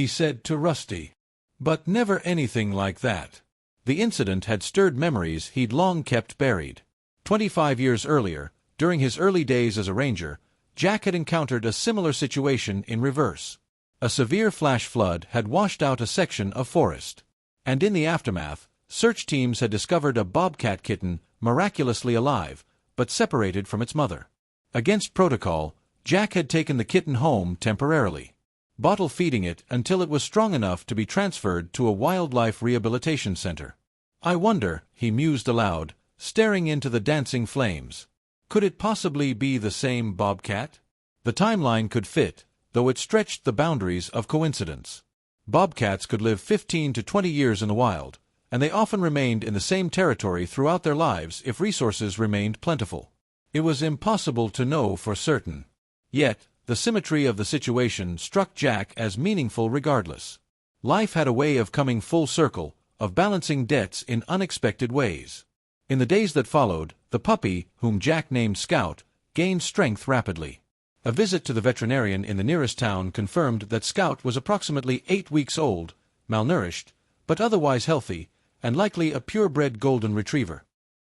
he said to Rusty. But never anything like that. The incident had stirred memories he'd long kept buried. 25 years earlier, during his early days as a ranger, Jack had encountered a similar situation in reverse. A severe flash flood had washed out a section of forest. And in the aftermath, search teams had discovered a bobcat kitten miraculously alive, but separated from its mother. Against protocol, Jack had taken the kitten home temporarily, bottle-feeding it until it was strong enough to be transferred to a wildlife rehabilitation center. I wonder, he mused aloud, staring into the dancing flames. Could it possibly be the same bobcat? The timeline could fit, though it stretched the boundaries of coincidence. Bobcats could live 15 to 20 years in the wild, and they often remained in the same territory throughout their lives if resources remained plentiful. It was impossible to know for certain. Yet, the symmetry of the situation struck Jack as meaningful regardless. Life had a way of coming full circle, of balancing debts in unexpected ways. In the days that followed, the puppy, whom Jack named Scout, gained strength rapidly. A visit to the veterinarian in the nearest town confirmed that Scout was approximately 8 weeks old, malnourished, but otherwise healthy, and likely a purebred golden retriever.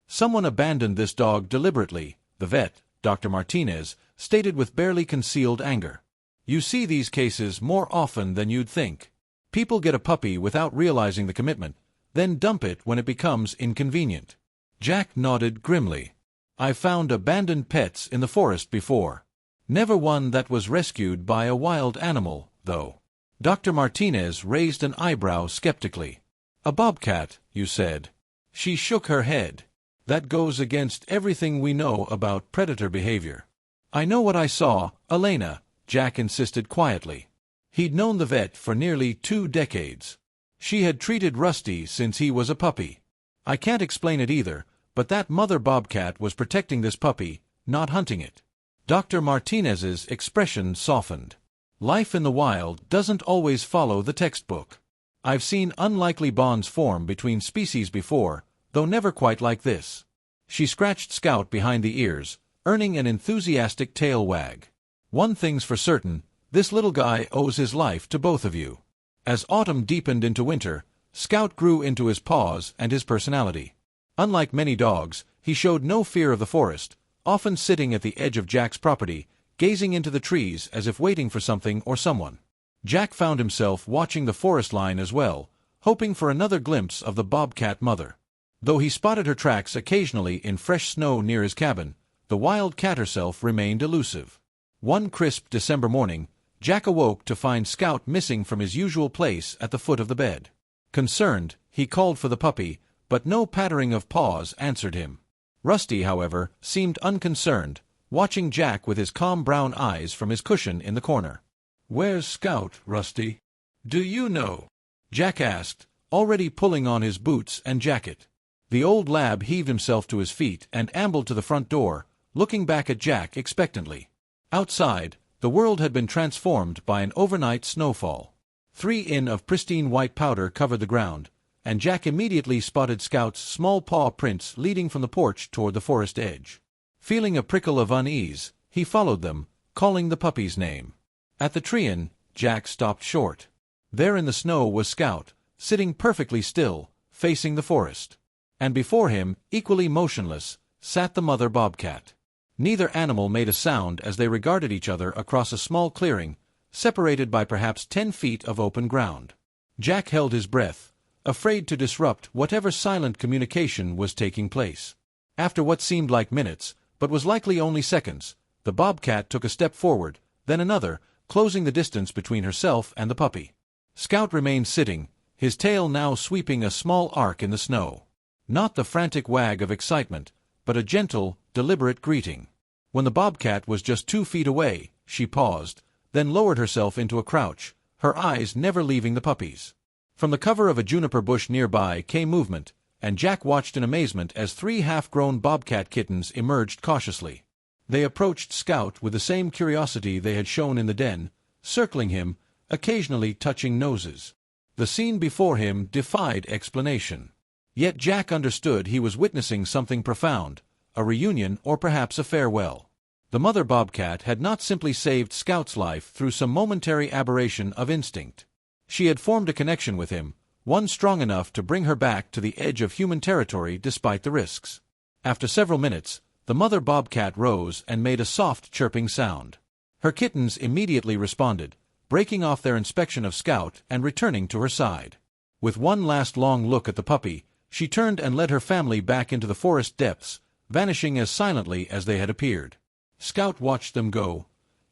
Someone abandoned this dog deliberately, the vet, Dr. Martinez, stated with barely concealed anger. You see these cases more often than you'd think. People get a puppy without realizing the commitment, then dump it when it becomes inconvenient. Jack nodded grimly. I've found abandoned pets in the forest before. Never one that was rescued by a wild animal, though. Dr. Martinez raised an eyebrow skeptically. A bobcat, you said. She shook her head. That goes against everything we know about predator behavior. I know what I saw, Elena, Jack insisted quietly. He'd known the vet for nearly 2 decades. She had treated Rusty since he was a puppy. I can't explain it either, but that mother bobcat was protecting this puppy, not hunting it. Dr. Martinez's expression softened. Life in the wild doesn't always follow the textbook. I've seen unlikely bonds form between species before, though never quite like this. She scratched Scout behind the ears, earning an enthusiastic tail wag. One thing's for certain, this little guy owes his life to both of you. As autumn deepened into winter, Scout grew into his paws and his personality. Unlike many dogs, he showed no fear of the forest, often sitting at the edge of Jack's property, gazing into the trees as if waiting for something or someone. Jack found himself watching the forest line as well, hoping for another glimpse of the bobcat mother. Though he spotted her tracks occasionally in fresh snow near his cabin, the wild cat herself remained elusive. One crisp December morning, Jack awoke to find Scout missing from his usual place at the foot of the bed. Concerned, he called for the puppy, but no pattering of paws answered him. Rusty, however, seemed unconcerned, watching Jack with his calm brown eyes from his cushion in the corner. "Where's Scout, Rusty? Do you know?" Jack asked, already pulling on his boots and jacket. The old lab heaved himself to his feet and ambled to the front door, looking back at Jack expectantly. Outside, the world had been transformed by an overnight snowfall. 3 in of pristine white powder covered the ground, and Jack immediately spotted Scout's small paw prints leading from the porch toward the forest edge. Feeling a prickle of unease, he followed them, calling the puppy's name. At the tree-in, Jack stopped short. There in the snow was Scout, sitting perfectly still, facing the forest. And before him, equally motionless, sat the mother bobcat. Neither animal made a sound as they regarded each other across a small clearing, separated by perhaps 10 feet of open ground. Jack held his breath, afraid to disrupt whatever silent communication was taking place. After what seemed like minutes, but was likely only seconds, the bobcat took a step forward, then another, closing the distance between herself and the puppy. Scout remained sitting, his tail now sweeping a small arc in the snow. Not the frantic wag of excitement, but a gentle, deliberate greeting. When the bobcat was just 2 feet away, she paused, then lowered herself into a crouch, her eyes never leaving the puppy's. From the cover of a juniper bush nearby came movement, and Jack watched in amazement as 3 half-grown bobcat kittens emerged cautiously. They approached Scout with the same curiosity they had shown in the den, circling him, occasionally touching noses. The scene before him defied explanation. Yet Jack understood he was witnessing something profound, a reunion or perhaps a farewell. The mother bobcat had not simply saved Scout's life through some momentary aberration of instinct. She had formed a connection with him, one strong enough to bring her back to the edge of human territory despite the risks. After several minutes, the mother bobcat rose and made a soft chirping sound. Her kittens immediately responded, breaking off their inspection of Scout and returning to her side. With one last long look at the puppy, she turned and led her family back into the forest depths, vanishing as silently as they had appeared. Scout watched them go,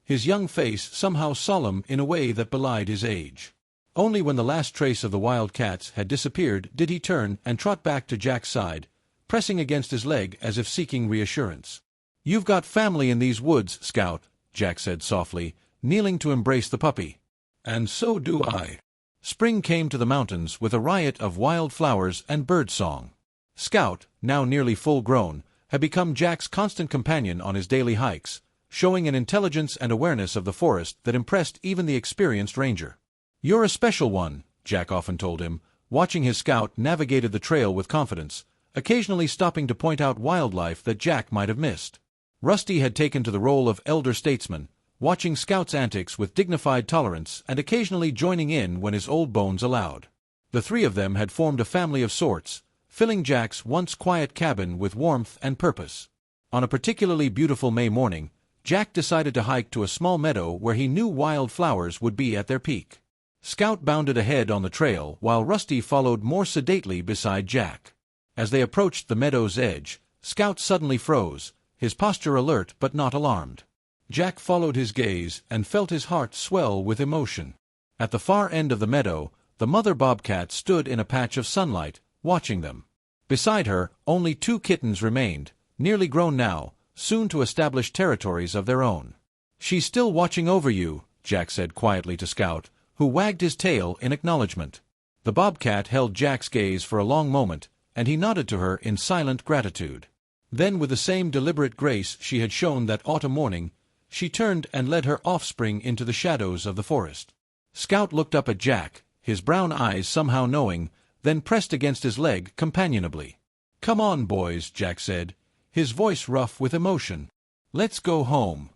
his young face somehow solemn in a way that belied his age. Only when the last trace of the wild cats had disappeared did he turn and trot back to Jack's side, pressing against his leg as if seeking reassurance. "You've got family in these woods, Scout," Jack said softly, kneeling to embrace the puppy. "And so do I." Spring came to the mountains with a riot of wild flowers and bird song. Scout, now nearly full-grown, had become Jack's constant companion on his daily hikes, showing an intelligence and awareness of the forest that impressed even the experienced ranger. "You're a special one," Jack often told him, watching his Scout navigated the trail with confidence, occasionally stopping to point out wildlife that Jack might have missed. Rusty had taken to the role of elder statesman, watching Scout's antics with dignified tolerance and occasionally joining in when his old bones allowed. The three of them had formed a family of sorts, filling Jack's once quiet cabin with warmth and purpose. On a particularly beautiful May morning, Jack decided to hike to a small meadow where he knew wild flowers would be at their peak. Scout bounded ahead on the trail while Rusty followed more sedately beside Jack. As they approached the meadow's edge, Scout suddenly froze, his posture alert but not alarmed. Jack followed his gaze and felt his heart swell with emotion. At the far end of the meadow, the mother bobcat stood in a patch of sunlight, watching them. Beside her, only 2 kittens remained, nearly grown now, soon to establish territories of their own. "She's still watching over you," Jack said quietly to Scout, who wagged his tail in acknowledgement. The bobcat held Jack's gaze for a long moment, and he nodded to her in silent gratitude. Then, with the same deliberate grace she had shown that autumn morning, she turned and led her offspring into the shadows of the forest. Scout looked up at Jack, his brown eyes somehow knowing, then pressed against his leg companionably. "Come on, boys," Jack said, his voice rough with emotion. "Let's go home."